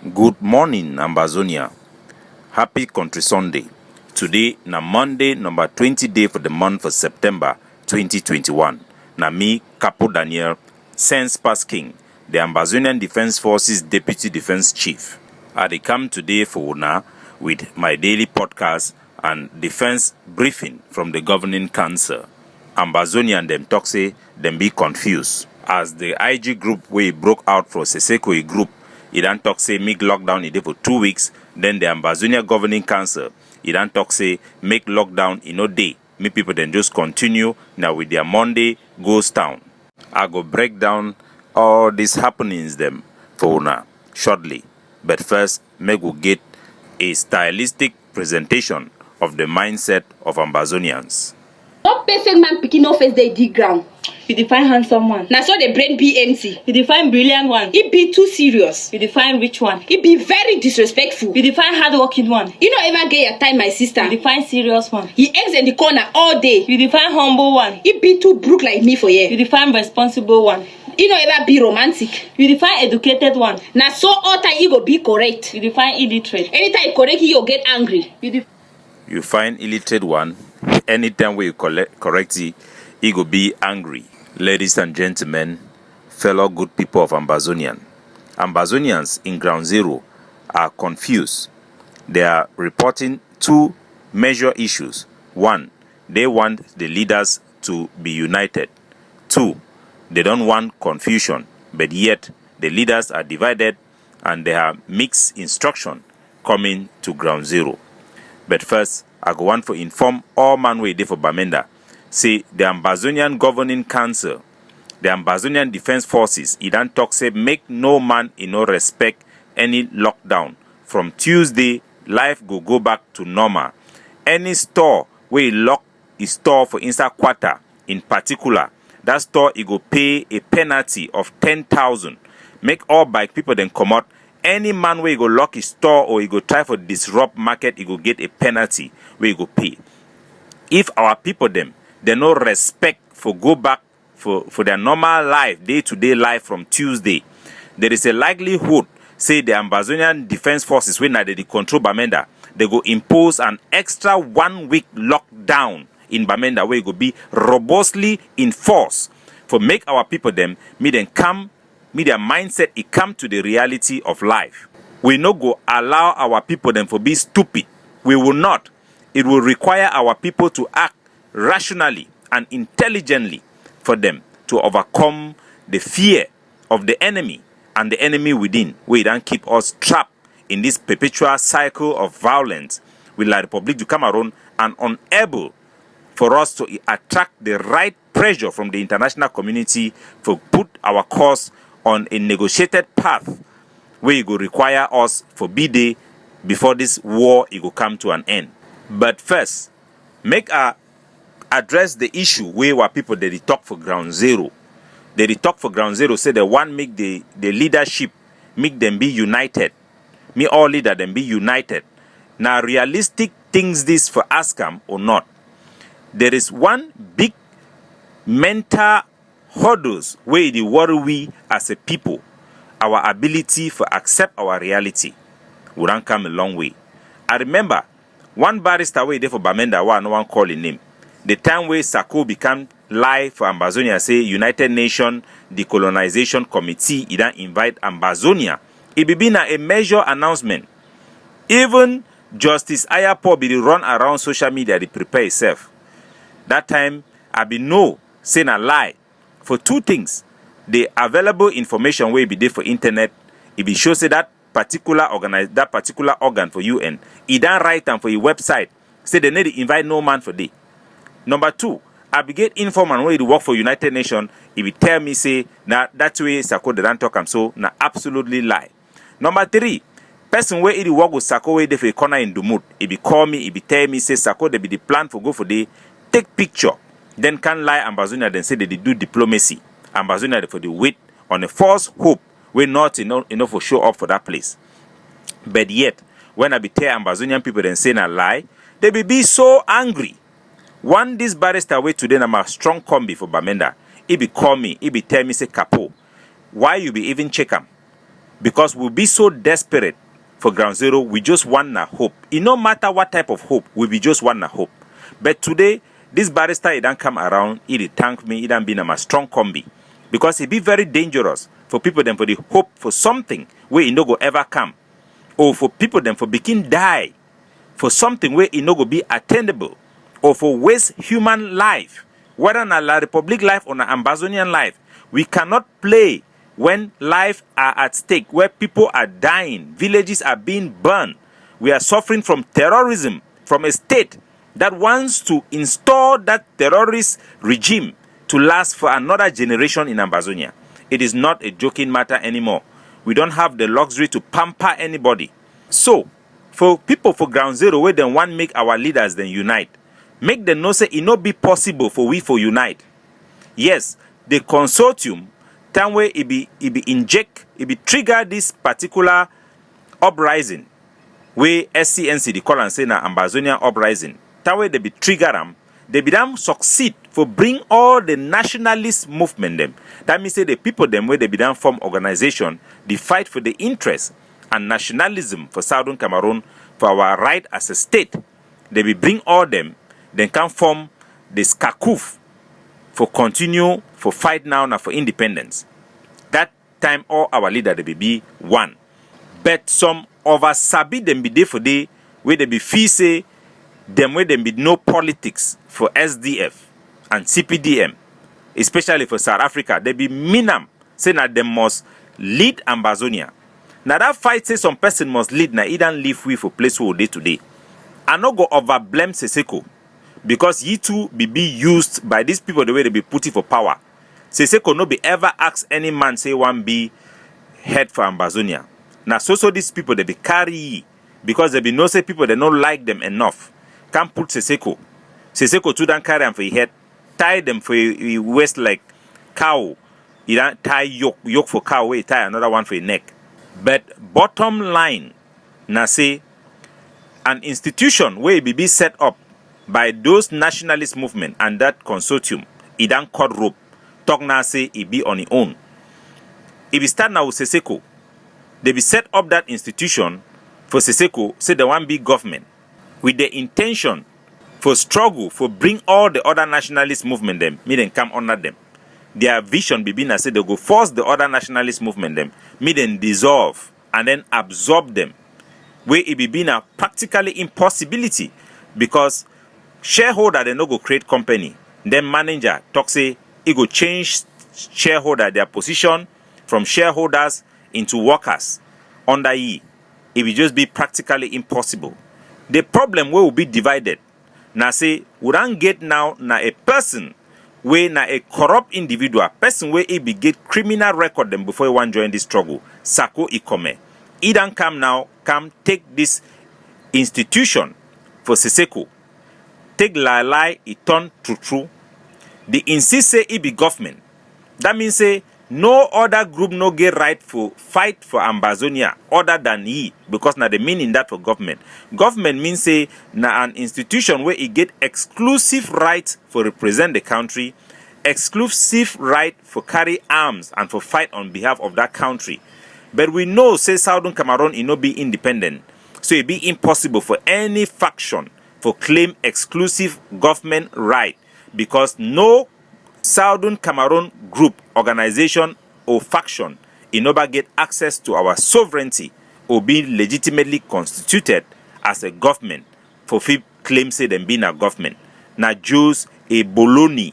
Good morning, Ambazonia. Happy Country Sunday. Today, na Monday, number 20 day for the month of September 2021. Na me, Capo Daniel, Sense Pass King, the Ambazonian Defense Forces Deputy Defense Chief. I dey come today for una with my daily podcast and defense briefing from the Governing Council. Ambazonian dem talk say dem be confused as the IG group wey broke out for Seseko group. He dan talk say make lockdown dey for 2 weeks. Then the Ambazonia Governing Council, he dan talk say make lockdown no day. Make people then just continue now with their Monday ghost town. I go break down all these happenings them for una shortly. But first, make we get a stylistic presentation of the mindset of Ambazonians. What perfect man picking off as they dig ground? You define handsome one. Now so the brain be empty. You define brilliant one. It be too serious. You define rich one. It be very disrespectful. You define hardworking one. You don't ever get your time, my sister. You define serious one. He eggs in the corner all day. You define humble one. It be too broke like me for you. You define responsible one. You don't ever be romantic. You define educated one. Now so all time you go be correct. You define illiterate. Anytime you correct you get angry. You find illiterate one. Anytime we correct he go be angry. Ladies and gentlemen, fellow good people of Ambazonian. Ambazonians in Ground Zero are confused. They are reporting two major issues. One, they want the leaders to be united. Two, they don't want confusion, but yet the leaders are divided and they have mixed instruction coming to Ground Zero. But first, I go want to inform all man way dey for Bamenda. Say the Ambazonian Governing Council, the Ambazonian Defense Forces, he dan talk say make no man no respect any lockdown. From Tuesday, life go back to normal. Any store where lock his store for inside quarter, in particular, that store he go pay a penalty of 10,000. Make all bike people then come out. Any man where he go lock his store or he go try for disrupt market, he go get a penalty where he go pay. If our people them, they no respect for go back for their normal life, day-to-day life from Tuesday, there is a likelihood, say the Ambazonian Defense Forces, when they control Bamenda, they go impose an extra 1 week lockdown in Bamenda where it go be robustly enforced for make our people them, their mindset, it come to the reality of life. We no go allow our people them for be stupid. We will not. It will require our people to act rationally and intelligently for them to overcome the fear of the enemy and the enemy within. We don't keep us trapped in this perpetual cycle of violence with La Republic to Cameroon and unable for us to attract the right pressure from the international community to put our cause on a negotiated path where it will require us for B-Day before this war it will come to an end. But first, make address the issue where our people they talk for Ground Zero. They talk for Ground Zero, say they want make the leadership, make them be united. Me all leader them be united. Now realistic things this for ASCAM or not. There is one big mental hurdles where the worry we as a people, our ability for accept our reality would not come a long way. I remember one barrister way there for Bamenda, no one call his name. The time where Sako became live for Ambazonia, say United Nations Decolonization Committee, he don't invite Ambazonia. It be been a major announcement. Even Justice Ayapo be run around social media to prepare itself. That time, I be no saying a lie for two things. The available information where be there for internet, it be show say that particular organ for UN, he don't write them for your website. Say they need to invite no man for day. Number two, I be get informant where he work for United Nations, he will tell me say that way Sako they don't talk am so na absolutely lie. Number three, person where he work with Sako where they for a corner in Dumut, he be call me, he be tell me say Sako they be the plan for go for day, take picture, then can lie Ambazonia then say they do diplomacy. Ambazonia for the wait on a false hope we not enough for show up for that place. But yet, when I be tell Ambazonian people then say a lie, they be so angry. One this barrister way today I'm a strong combi for Bamenda. He be call me, he be tell me say Capo, why you be even check him? because we'll be so desperate for ground zero, we just want a hope. It no matter what type of hope, we be just want a hope. But today, this barrister, it don't come around, it thank me, it don't be a strong combi. Because it be very dangerous for people them for the hope for something where it no go ever come. Or for people them for begin die for something where it no go be attainable. Or for waste human life. Whether na La Republic life or na Ambazonian life. We cannot play when life are at stake, where people are dying, villages are being burned. We are suffering from terrorism, from a state that wants to install that terrorist regime to last for another generation in Ambazonia. It is not a joking matter anymore. We don't have the luxury to pamper anybody. So, for people for ground zero, where they want make our leaders then unite, make them know say it not be possible for we for unite. Yes, the consortium, time where it be trigger this particular uprising, where SCNC they call and say na Ambazonia uprising. Time where they be trigger them, they be them succeed for bring all the nationalist movement them. That means say the people them where they be them form organization, they fight for the interest and nationalism for Southern Cameroon, for our right as a state. They be bring all them, then can form the SCACUF for continue for fight now for independence. That time all our leader they be one. But some over sabi them be there for day where they be fee say them where them be no politics for SDF and CPDM, especially for South Africa. They be minam say that them must lead Ambazonia. Now that fight say some person must lead na either live we for place who day today. I no go over blame Seseko because ye too be used by these people the way they be put it for power. Seseko no be ever ask any man say one be head for Ambazonia. Now so these people they be carry ye because they be no say people they don't like them enough. Can't put Seseko. Seseko too don't carry them for head. Tie them for a waist like cow. You don't tie yoke for cow way tie another one for a neck. But bottom line, na say an institution where it be set up by those nationalist movement and that consortium, it don't cut rope. Talk na say it be on its own. If it start now with Seseko, they be set up that institution for Seseko, say the one big government, with the intention for struggle for bring all the other nationalist movement them, me then come under them. Their vision be na say they go force the other nationalist movement them, me then dissolve and then absorb them. Where it be a practically impossibility because shareholder they no go create company. Then manager talk say it go change shareholder their position from shareholders into workers under ye. It will just be practically impossible. The problem will be divided. Now say we don't get now a person where na a corrupt individual, person where he be get criminal record them before he want join this struggle. Sako Ikome. He don't come take this institution for Seseko. Take lie, it turn true. The insist say it be government. That means say no other group no get right for fight for Ambazonia other than he, because na the meaning that for government. Government means say na an institution where it get exclusive right for represent the country, exclusive right for carry arms and for fight on behalf of that country. But we know say Southern Cameroon it no be independent, so it be impossible for any faction for claim exclusive government right, because no Southern Cameroon group, organization or faction in never get access to our sovereignty or be legitimately constituted as a government for people claim say them being a government. Not just a baloney,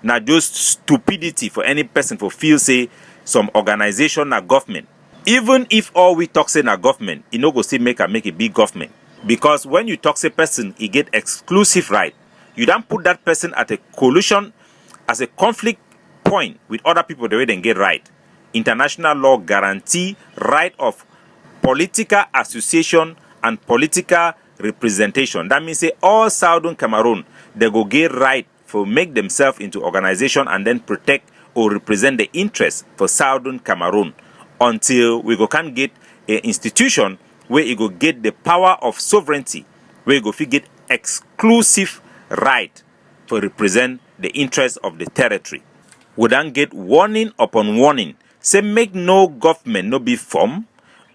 not just stupidity for any person for feel say some organization a government. Even if all we talk say na government, it no go still make a big government. Because when you talk say person, he get exclusive right. You don't put that person at a collusion as a conflict point with other people the way they get right. International law guarantee right of political association and political representation. That means say all Southern Cameroon, they go get right for make themselves into organization and then protect or represent the interests for Southern Cameroon until we go can get an institution where you go get the power of sovereignty, where you go get exclusive right for represent the interests of the territory. We don't get warning upon warning. Say make no government no be formed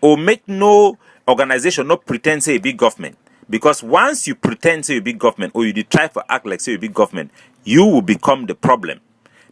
or make no organization not pretend say a big government. Because once you pretend say a big government, or you try to act like say a big government, you will become the problem.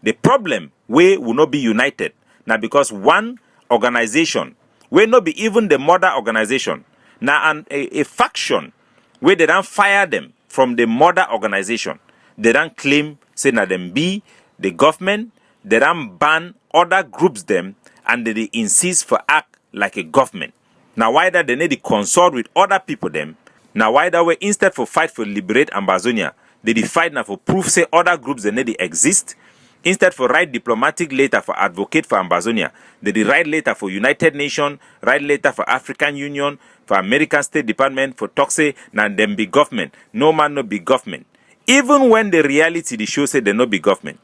The problem we will not be united. Now because one organization will not be even the mother organization. Now a faction where they don't fire them from the mother organization. They don't claim say na them be the government. They don't ban other groups them, and they insist for act like a government. Now why that they need to consult with other people them. Now why that way instead for fight for liberate Ambazonia, they fight now for proof say other groups they need to exist. Instead for write diplomatic letter for advocate for Ambazonia, they write letter for United Nations, write letter for African Union, for American State Department, for talk say na them be government. No man no be government. Even when the reality the show say they no be government,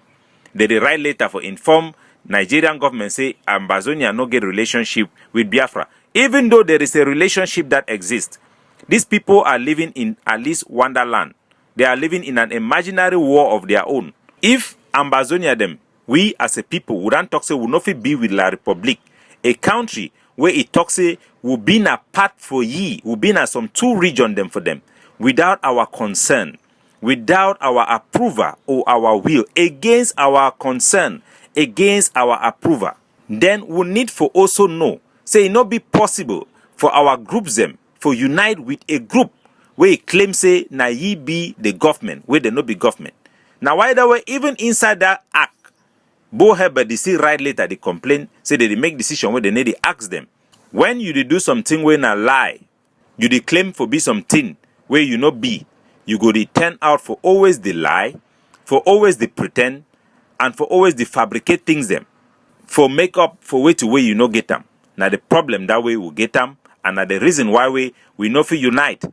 they write letter for inform Nigerian government say Ambazonia no get relationship with Biafra. Even though there is a relationship that exists, these people are living in at least wonderland. They are living in an imaginary war of their own. If Ambazonia them, we as a people wouldn't talk say will not be with La Republic, a country where it talks say will be in a part for ye, will be in some two region them for them, without our concern, without our approval or our will, against our concern, against our approval, then we need for also know, say it not be possible for our groups them for unite with a group where it claim say na ye be the government, where they not be government. Now why that way even inside that act, Bo Herbert they see right later they complain, say they make decision where they need to ask them. When you do something when a lie, you dey claim for be something where you not be, you go to turn out for always the lie, for always the pretend, and for always the fabricate things them, for make up for way to way you no get them. Now the problem that way we get them, and now the reason why we no feel unite.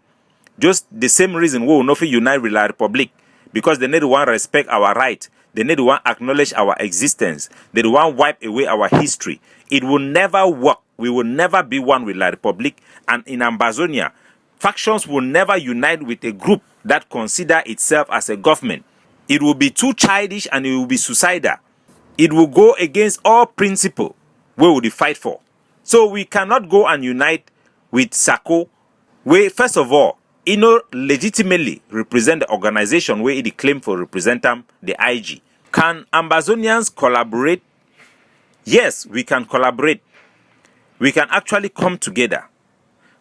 Just the same reason we will not feel unite with La Republic, because they need to want respect our right. They need to want acknowledge our existence. They want wipe away our history. It will never work. We will never be one with La Republic. And in Ambazonia, factions will never unite with a group that consider itself as a government. It will be too childish and it will be suicidal. It will go against all principle we will fight for. So we cannot go and unite with Sako, where first of all, legitimately represent the organization where it claim for represent them, the IG. Can Ambazonians collaborate? Yes, we can collaborate. We can actually come together.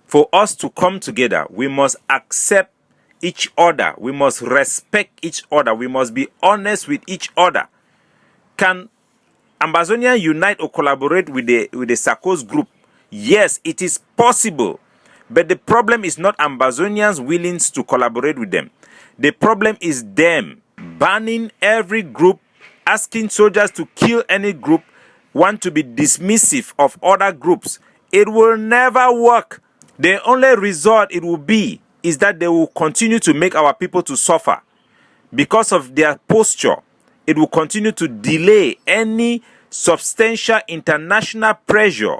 For us to come together, we must accept each other. We must respect each other. We must be honest with each other. Can Ambazonia unite or collaborate with the Sakos group? Yes, it is possible. But the problem is not Ambazonians willing to collaborate with them. The problem is them banning every group, asking soldiers to kill any group, want to be dismissive of other groups. It will never work. The only result it will be is that they will continue to make our people to suffer. Because of their posture, it will continue to delay any substantial international pressure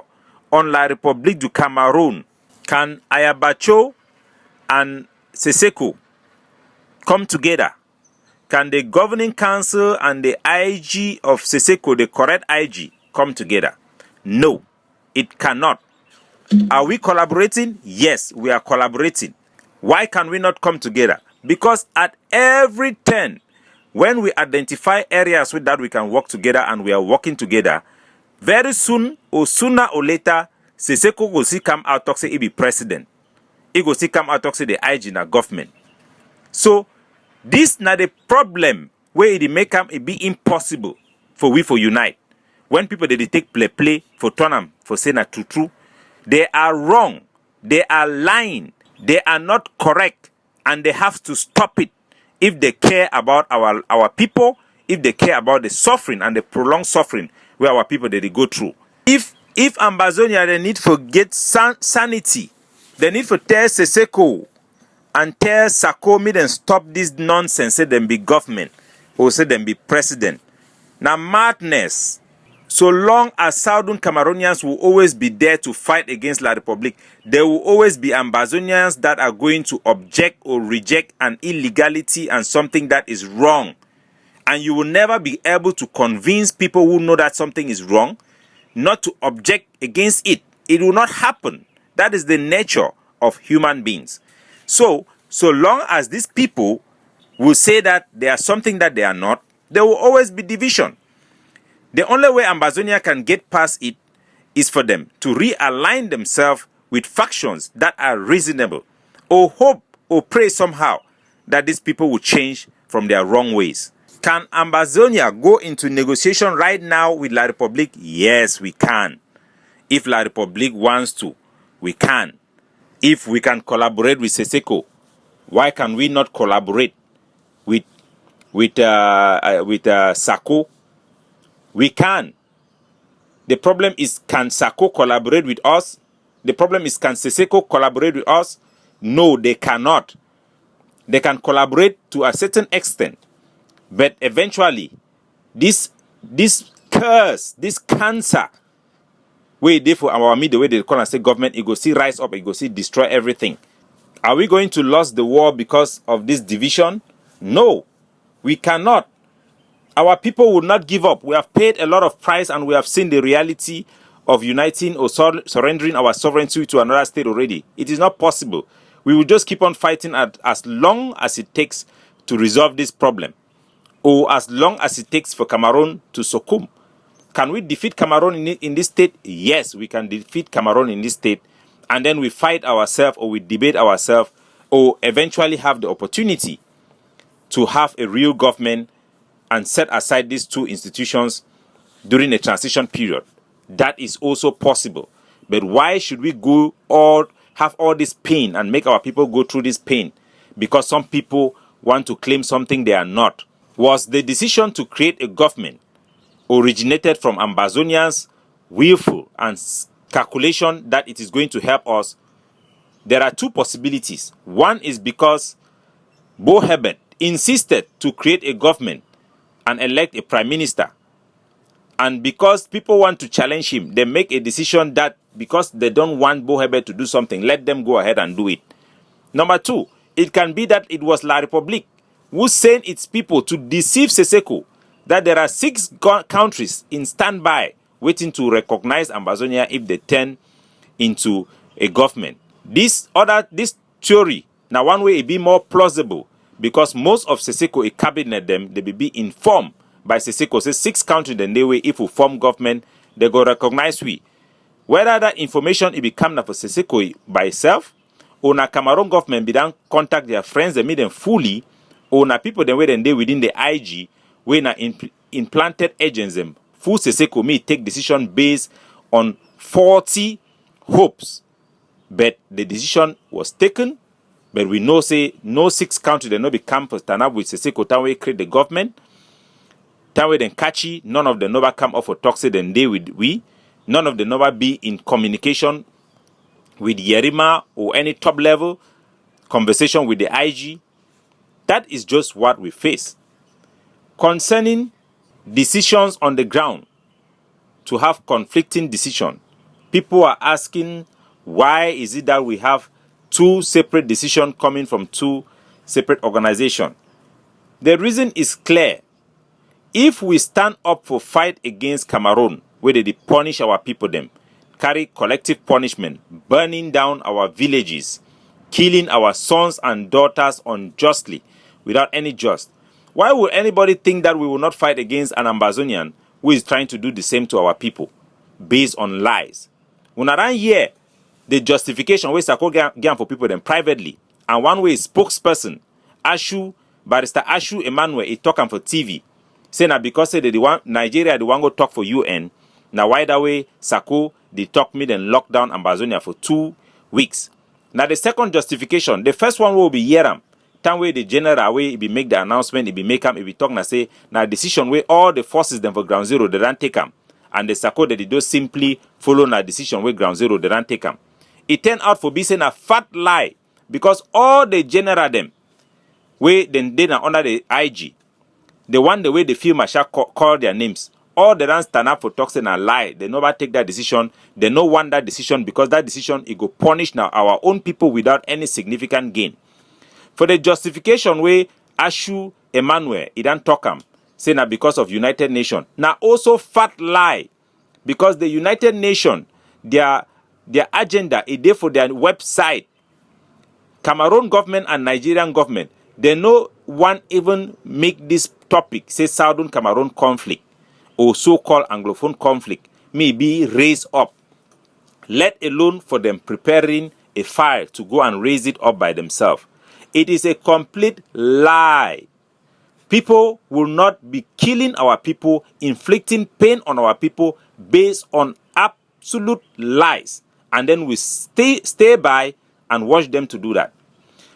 on La République du Cameroon. Can Ayabacho and Seseko come together? Can the governing council and the IG of Seseko, the correct IG, come together? No, it cannot. Are we collaborating? Yes, we are collaborating. Why can we not come together? Because at every turn, when we identify areas with that we can work together and we are working together, very soon or sooner or later, Seseko go see come out talk say he be president. He go see come out talk say the IG na government. So this na the problem where it make them it be impossible for we for unite. When people they take play for turn them for say na true, they are wrong, they are lying, they are not correct, and they have to stop it if they care about our people, if they care about the suffering and the prolonged suffering where our people they go through. If Ambazonia they need to get sanity, they need to tell Seseko and tell Sako me then stop this nonsense, say them be government or say them be president. Now madness. So long as Southern Cameroonians will always be there to fight against La Republic, there will always be Ambazonians that are going to object or reject an illegality and something that is wrong. And you will never be able to convince people who know that something is wrong not to object against it. It will not happen. That is the nature of human beings. So long as these people will say that they are something that they are not, there will always be division. The only way Ambazonia can get past it is for them to realign themselves with factions that are reasonable, or hope or pray somehow that these people will change from their wrong ways. Can Ambazonia go into negotiation right now with La Republique? Yes, we can. If La Republique wants to, we can. If we can collaborate with Seseko, why can we not collaborate with Sako? We can. The problem is, can Sako collaborate with us? The problem is, can Seseko collaborate with us? No, they cannot. They can collaborate to a certain extent, but eventually, this curse, this cancer, way they for our media, the way they call and say government, it go see rise up, it go see destroy everything. Are we going to lose the war because of this division? No, we cannot. Our people will not give up. We have paid a lot of price, and we have seen the reality of uniting or surrendering our sovereignty to another state already. It is not possible. We will just keep on fighting as long as it takes to resolve this problem, or as long as it takes for Cameroon to succumb. Can we defeat Cameroon in this state? Yes, we can defeat Cameroon in this state, and then we fight ourselves, or we debate ourselves, or eventually have the opportunity to have a real government and set aside these two institutions during a transition period. That is also possible. But why should we have all this pain and make our people go through this pain? Because some people want to claim something they are not. Was the decision to create a government originated from Ambazonians' willful and calculation that it is going to help us? There are two possibilities. One is because Bo Herbert insisted to create a government and elect a prime minister. And because people want to challenge him, they make a decision that because they don't want Bo Herbert to do something, let them go ahead and do it. Number two, it can be that it was La Republique who sent its people to deceive Seseko that there are 6 countries in standby waiting to recognize Ambazonia if they turn into a government. This theory, now one way it be more plausible, because most of Seseko, a cabinet them, they will be informed by Seseko, say 6 countries, then they way if we form government, they go recognize we. Whether that information it become for Seseko by itself, or na Cameroon government be done contact their friends, they meet them fully, or na people then wait and they within the IG, where na implanted agents them, full Seseko may take decision based on 40 hopes. But the decision was taken. But we know say no 6 countries they no become for stand up with Seseko Tanwe create the government. Tanwe then catchy, none of them never come off for toxic and they with we. None of them never be in communication with Yerima or any top level conversation with the IG. That is just what we face. Concerning decisions on the ground, to have conflicting decision, people are asking, why is it that we have 2 separate decisions coming from 2 separate organizations? The reason is clear. If we stand up for fight against Cameroon, where they punish our people them, carry collective punishment, burning down our villages, killing our sons and daughters unjustly, without any just, why would anybody think that we will not fight against an Ambazonian who is trying to do the same to our people, based on lies? When I hear the justification where Sako gain for people them privately, and one way spokesperson, Barrister Ashu Emmanuel, is talking for TV, saying that because they want Nigeria, they want to talk for UN. Now why that way Sako they talk me then lock down Ambazonia for 2 weeks. Now the second justification, the first one will be Yeram. Time where the general way it be make the announcement, it be make them, it be talk and say now decision where all the forces them for ground zero they don't take them, and the Sako that they do simply follow na decision where ground zero they don't take them. It turned out for be saying a fat lie, because all the general them where then they are under the IG, the one the way the field marshal call their names, all the run stand up for toxin and lie. They never take that decision. They no want that decision, because that decision it go punish now our own people without any significant gain. For the justification way Ashu Emmanuel it don't talk say now because of United Nations. Now also fat lie, because the United Nations their their agenda, a day for their website. Cameroon government and Nigerian government, they no one even make this topic, say Southern Cameroon conflict or so-called Anglophone conflict, may be raised up, let alone for them preparing a file to go and raise it up by themselves. It is a complete lie. People will not be killing our people, inflicting pain on our people based on absolute lies. And then we stay by and watch them to do that.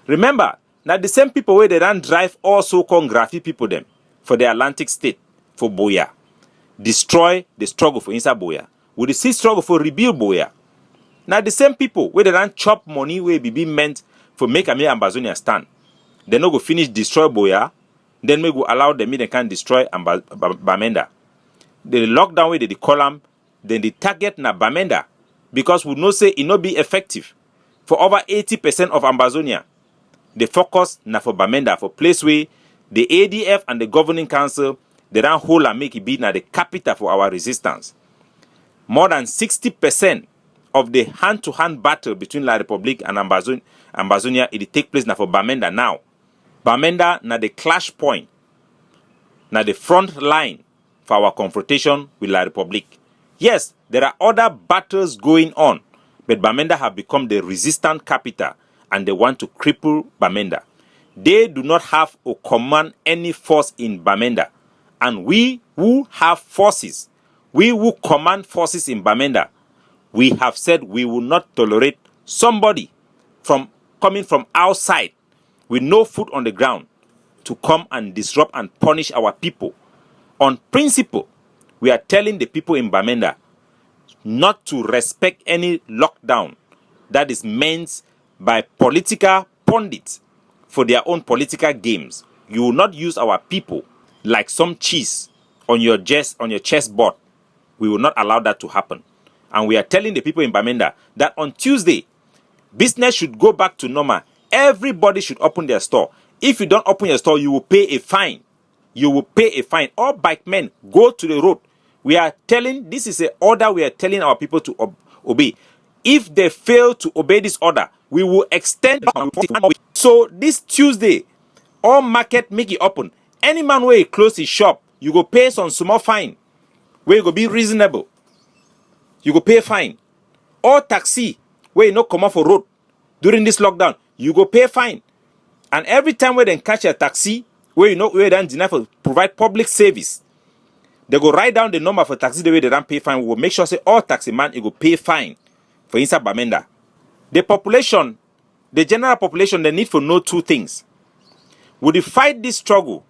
Remember, now the same people where they don't drive all so-called graffiti people them for the Atlantic state, for Boya, destroy the struggle for inside Boya. With the sea struggle for rebuild Boya. Now the same people where they don't chop money where be meant for make a Ambazonia stand. They no go finish destroy Boya, then we go allow them they can destroy Bamenda. The lockdown where they call them, then the target na Bamenda, because we know say it no be effective. For over 80% of Ambazonia, the focus na for Bamenda, for place where the ADF and the governing council they don't hold and make it be na the capital for our resistance. More than 60% of the hand-to-hand battle between La Republique and Ambazonia, it take place na for Bamenda now. Bamenda na the clash point, na the front line for our confrontation with La Republique. Yes, there are other battles going on, but Bamenda have become the resistant capital and they want to cripple Bamenda. They do not have or command any force in Bamenda. And we who have forces, we who command forces in Bamenda, we have said we will not tolerate somebody coming from outside with no foot on the ground to come and disrupt and punish our people. On principle, we are telling the people in Bamenda not to respect any lockdown that is meant by political pundits for their own political games. You will not use our people like some cheese on your chessboard. We will not allow that to happen. And we are telling the people in Bamenda that on Tuesday, business should go back to normal. Everybody should open their store. If you don't open your store, you will pay a fine. You will pay a fine. All bike men, go to the road. This is an order we are telling our people to obey. If they fail to obey this order, we will extend. So this Tuesday, all market make it open. Any man where he close his shop, you go pay some small fine. Where you go be reasonable. You go pay fine. All taxi where you no come off for road during this lockdown, you go pay fine. And every time where they catch a taxi, where you know where they deny for provide public service, they go write down the number for taxi the way they don't pay fine. We will make sure say all taxi man you go pay fine for inside Bamenda. The population, the general population, they need to know two things. Would you fight this struggle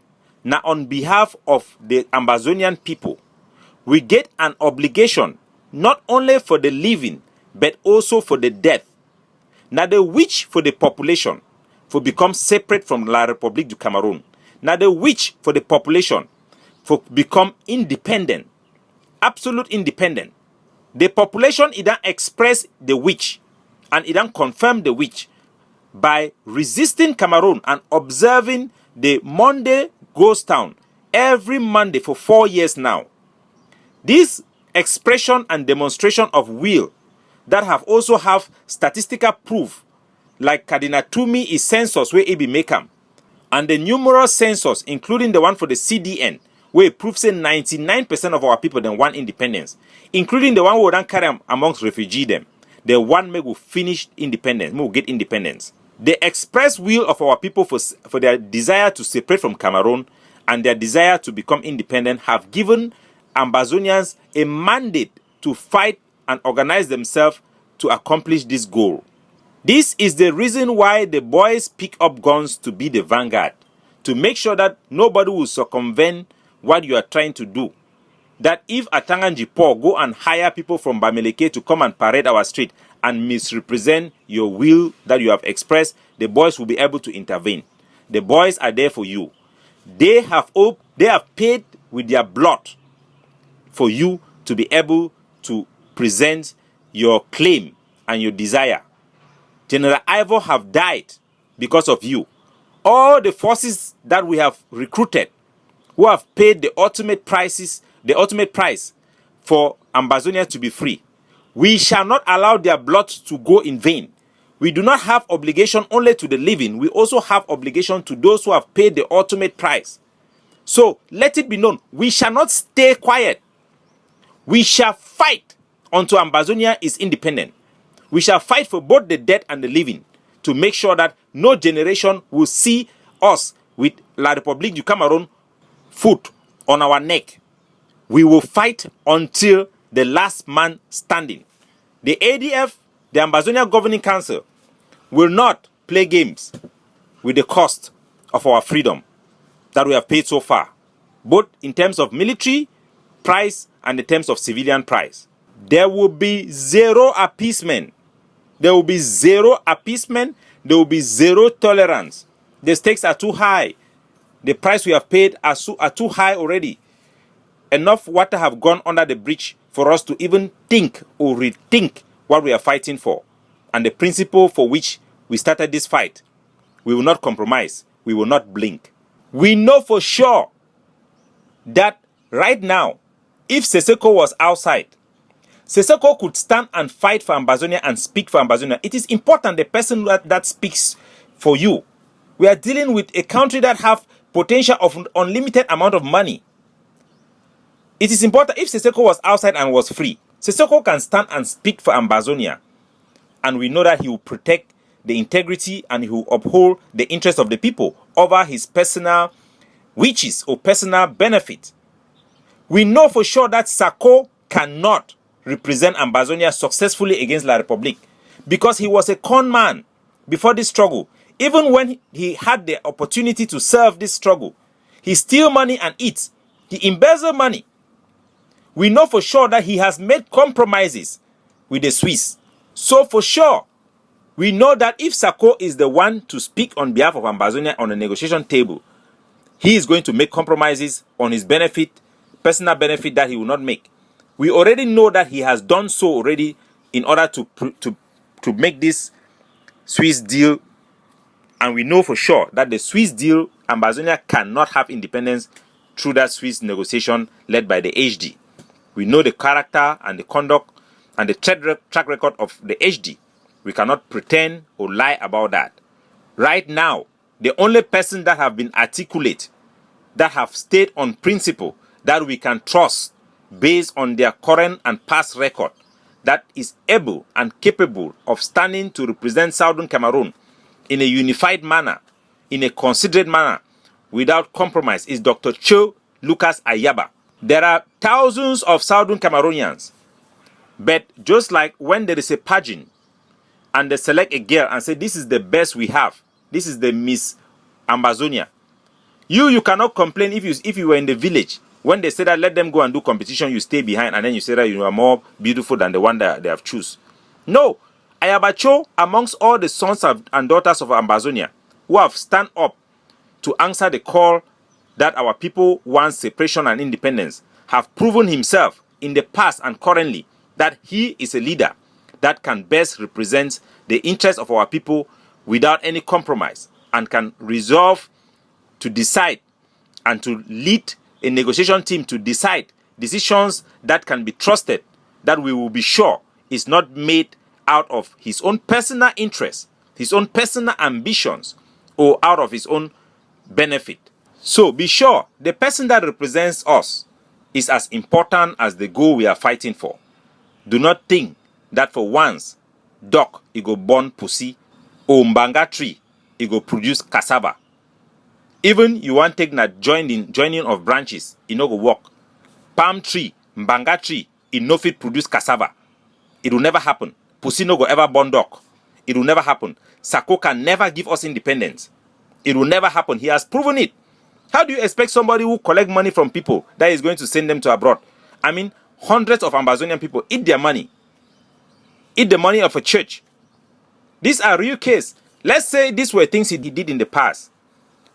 now on behalf of the Ambazonian people? We get an obligation not only for the living but also for the death. Now the wish for the population for become separate from La République du Cameroon. Now the wish for the population for become independent, absolute independent. The population it don't express the wish and it don't confirm the wish by resisting Cameroon and observing the Monday Ghost Town every Monday for 4 years now. This expression and demonstration of will that have also have statistical proof, like Cardinal Tumi is census where it be make 'em, and the numerous census, including the one for the CDN, where it proves say 99% of our people then want independence, including the one who don't carry amongst refugee them. The one may go finish independence, may get independence. The express will of our people for their desire to separate from Cameroon and their desire to become independent have given Ambazonians a mandate to fight and organize themselves to accomplish this goal. This is the reason why the boys pick up guns to be the vanguard, to make sure that nobody will circumvent what you are trying to do. That if Atanganji Paul go and hire people from Bameleke to come and parade our street and misrepresent your will that you have expressed, the boys will be able to intervene. The boys are there for you. They have paid with their blood for you to be able to present your claim and your desire. General Ivor have died because of you. All the forces that we have recruited, who have paid the ultimate price for Ambazonia to be free, We shall not allow their blood to go in vain. We do not have obligation only to the living. We also have obligation to those who have paid the ultimate price. So let it be known, we shall not stay quiet. We shall fight until Ambazonia is independent. We shall fight for both the dead and the living to make sure that no generation will see us with La République du Cameroon foot on our neck. We will fight until the last man standing. The ADF, the Ambazonia Governing Council, will not play games with the cost of our freedom that we have paid so far, both in terms of military price and in terms of civilian price. There will be zero appeasement. There will be zero appeasement. There will be zero tolerance. The stakes are too high. The price we have paid are too high already. Enough water have gone under the bridge for us to even think or rethink what we are fighting for and the principle for which we started this fight. We will not compromise. We will not blink. We know for sure that right now, if Seseko was outside, Seseko could stand and fight for Ambazonia and speak for Ambazonia. It is important the person that speaks for you. We are dealing with a country that have potential of unlimited amount of money. It is important if Seseko was outside and was free. Seseko can stand and speak for Ambazonia. And we know that he will protect the integrity and he will uphold the interests of the people over his personal wishes or personal benefit. We know for sure that Sako cannot represent Ambazonia successfully against La République because he was a con man before this struggle. Even when he had the opportunity to serve this struggle, he steal money and eat. He embezzle money. We know for sure that he has made compromises with the Swiss. So for sure, we know that if Sako is the one to speak on behalf of Ambazonia on the negotiation table, he is going to make compromises on his benefit, personal benefit that he will not make. We already know that he has done so already in order to make this Swiss deal. And we know for sure that the Swiss deal, Ambazonia cannot have independence through that Swiss negotiation led by the HD. We know the character and the conduct and the track record of the HD. We cannot pretend or lie about that. Right now, the only person that have been articulate, that have stayed on principle, that we can trust based on their current and past record, that is able and capable of standing to represent Southern Cameroon in a unified manner, in a considerate manner, without compromise, is Dr. Cho Lucas Ayaba. There are thousands of Southern Cameroonians, but just like when there is a pageant and they select a girl and say, this is the best we have, this is the Miss Ambazonia, you cannot complain if you were in the village. When they say that let them go and do competition, you stay behind and then you say that you are more beautiful than the one that they have choose. No. Ayaba Cho, amongst all the sons and daughters of Ambazonia who have stand up to answer the call that our people want separation and independence, have proven himself in the past and currently that he is a leader that can best represent the interests of our people without any compromise and can resolve to decide and to lead a negotiation team to decide decisions that can be trusted, that we will be sure is not made out of his own personal interests, his own personal ambitions, or out of his own benefit. So be sure the person that represents us is as important as the goal we are fighting for. Do not think that for once, duck, it go born pussy, or mbanga tree, it go produce cassava. Even you want to take that joining of branches, it no go work. Palm tree, mbanga tree, it no fit produce cassava. It will never happen. Pussy no go ever born duck. It will never happen. Sako can never give us independence. It will never happen. He has proven it. How do you expect somebody who collect money from people that is going to send them to abroad? I mean, hundreds of Ambazonian people eat their money. Eat the money of a church. These are real cases. Let's say these were things he did in the past.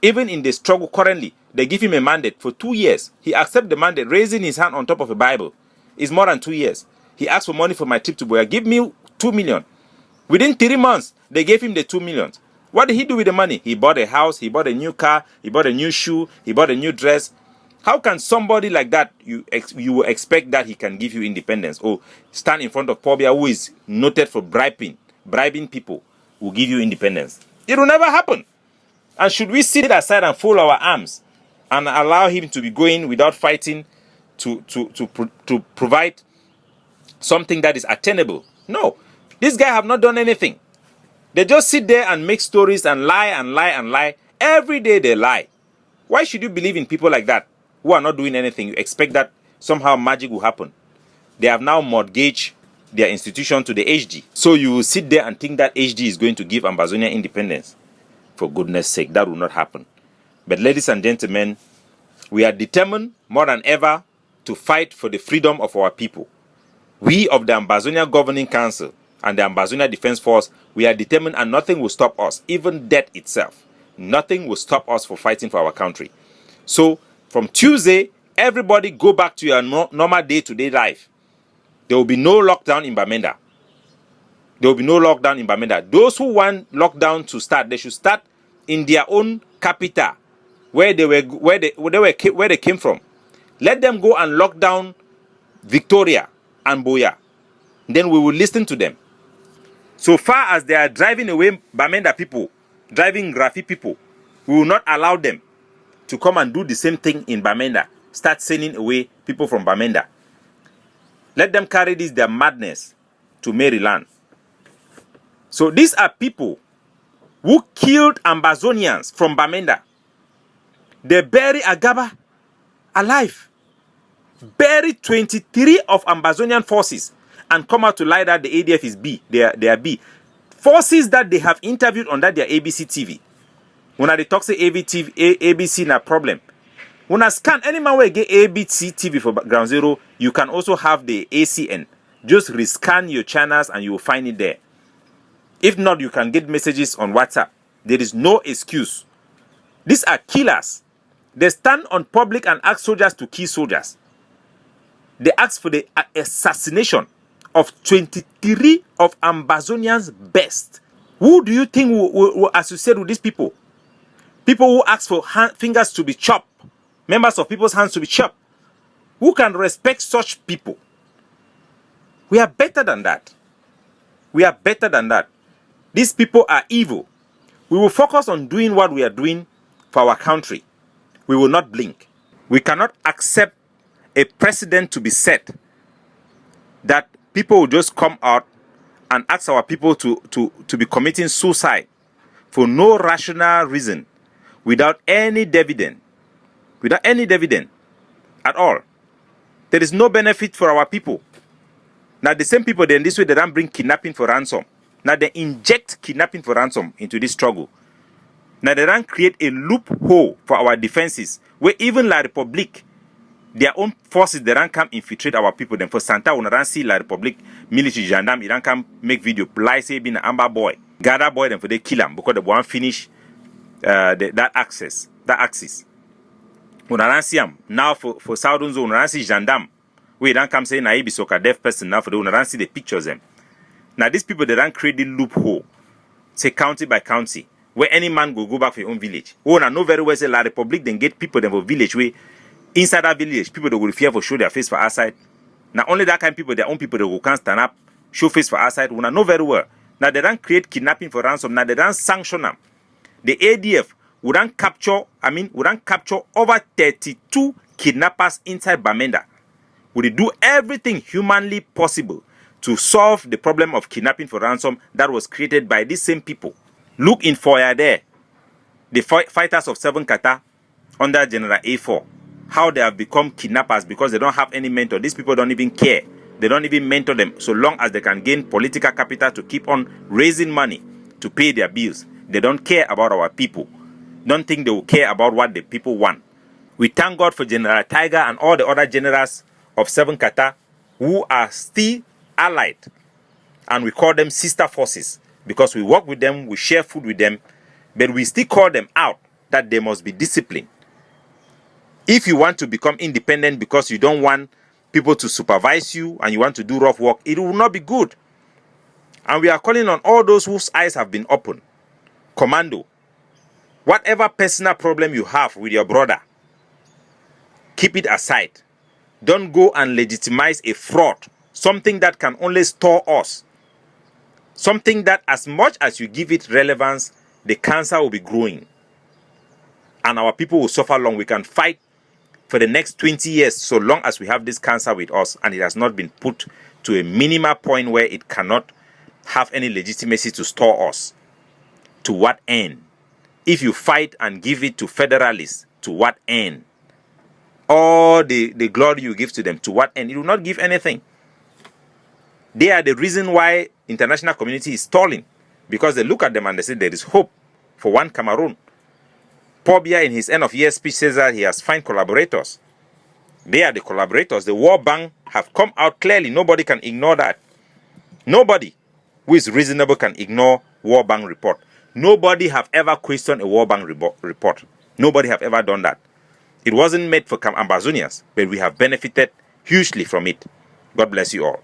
Even in the struggle currently, they give him a mandate for 2 years. He accepts the mandate, raising his hand on top of a Bible. It's more than 2 years. He asked for money for my trip to Boya. Give me 2 million. Within 3 months, they gave him the 2 million. What did he do with the money? He bought a house, he bought a new car, he bought a new shoe, he bought a new dress. How can somebody like that, you will expect that he can give you independence, or stand in front of Pobia, who is noted for bribing people, will give you independence? It will never happen. And should we sit aside and fold our arms and allow him to be going without fighting to provide something that is attainable? No. These guys have not done anything. They just sit there and make stories and lie and lie and lie. Every day they lie. Why should you believe in people like that who are not doing anything? You expect that somehow magic will happen. They have now mortgaged their institution to the HD. So you will sit there and think that HD is going to give Ambazonia independence. For goodness sake, that will not happen. But ladies and gentlemen, we are determined more than ever to fight for the freedom of our people. We of the Ambazonia Governing Council and the Ambazonia Defense Force, we are determined, and nothing will stop us, even death itself. Nothing will stop us for fighting for our country. So, from Tuesday, everybody go back to your normal day-to-day life. There will be no lockdown in Bamenda. There will be no lockdown in Bamenda. Those who want lockdown to start, they should start in their own capital, where they came from. Let them go and lock down Victoria and Boya. Then we will listen to them. So far as they are driving away Bamenda people, driving Grafi people, we will not allow them to come and do the same thing in Bamenda. Start sending away people from Bamenda. Let them carry their madness to Maryland. So these are people who killed Ambazonians from Bamenda. They bury Agaba alive. Bury 23 of Ambazonian forces and come out to lie that the ADF is B. They are B. Forces that they have interviewed on that their ABC TV. When they talk say ABC na problem. When I scan any man will get ABC TV for Ground Zero, you can also have the ACN. Just rescan your channels and you will find it there. If not, you can get messages on WhatsApp. There is no excuse. These are killers. They stand on public and ask soldiers to kill soldiers. They ask for the assassination of 23 of Ambazonians' best. Who do you think will associate with these people? People who ask for fingers to be chopped, members of people's hands to be chopped. Who can respect such people? We are better than that. We are better than that. These people are evil. We will focus on doing what we are doing for our country. We will not blink. We cannot accept a precedent to be set that people will just come out and ask our people to be committing suicide for no rational reason, without any dividend. Without any dividend at all. There is no benefit for our people. Now the same people then this way they don't bring kidnapping for ransom. Now they inject kidnapping for ransom into this struggle. Now they don't create a loophole for our defenses where even La Republique, their own forces, they don't come infiltrate our people. Then for Santa, when they see La Republique military gendarme, they don't come make video, lie say being an Amber boy, gather boy, then for they kill them because they want finish that axis. When I see them now for Southern Zone, when I see gendarme, we don't come say na be soka deaf person now for the when I see the pictures them. Now these people they don't create the loophole, say county by county, where any man go back for your own village. Oh, I know very well say La Republique then get people them for village where inside that village people that will fear for show their face for outside. Now only that kind of people, their own people that will can't stand up, show face for outside. When I know very well. Now they don't create kidnapping for ransom. Now they don't sanction them. The ADF would capture over 32 kidnappers inside Bamenda. Would do everything humanly possible to solve the problem of kidnapping for ransom that was created by these same people. Look in Foya there, the fighters of 7 Kata under General A4, how they have become kidnappers because they don't have any mentor. These people don't even care. They don't even mentor them so long as they can gain political capital to keep on raising money to pay their bills. They don't care about our people. Don't think they will care about what the people want. We thank God for General Tiger and all the other generals of 7 Kata who are still allied. And we call them sister forces because we work with them, we share food with them, but we still call them out that they must be disciplined. If you want to become independent because you don't want people to supervise you and you want to do rough work, it will not be good. And we are calling on all those whose eyes have been opened. Commando, whatever personal problem you have with your brother, Keep it aside. Don't go and legitimize a fraud, something that can only store us. Something that as much as you give it relevance, the cancer will be growing. And our people will suffer long. We can fight for the next 20 years so long as we have this cancer with us and it has not been put to a minimal point where it cannot have any legitimacy to store us. To what end? If you fight and give it to federalists, to what end? All the glory you give to them, to what end? It will not give anything. They are the reason why international community is stalling, because they look at them and they say there is hope for one Cameroon. Paul Biya in his end of year speech says that he has found collaborators. They are the collaborators. The World Bank have come out clearly. Nobody can ignore that. Nobody who is reasonable can ignore World Bank report. Nobody have ever questioned a World Bank report. Nobody have ever done that. It wasn't made for Ambazonians, but we have benefited hugely from it. God bless you all.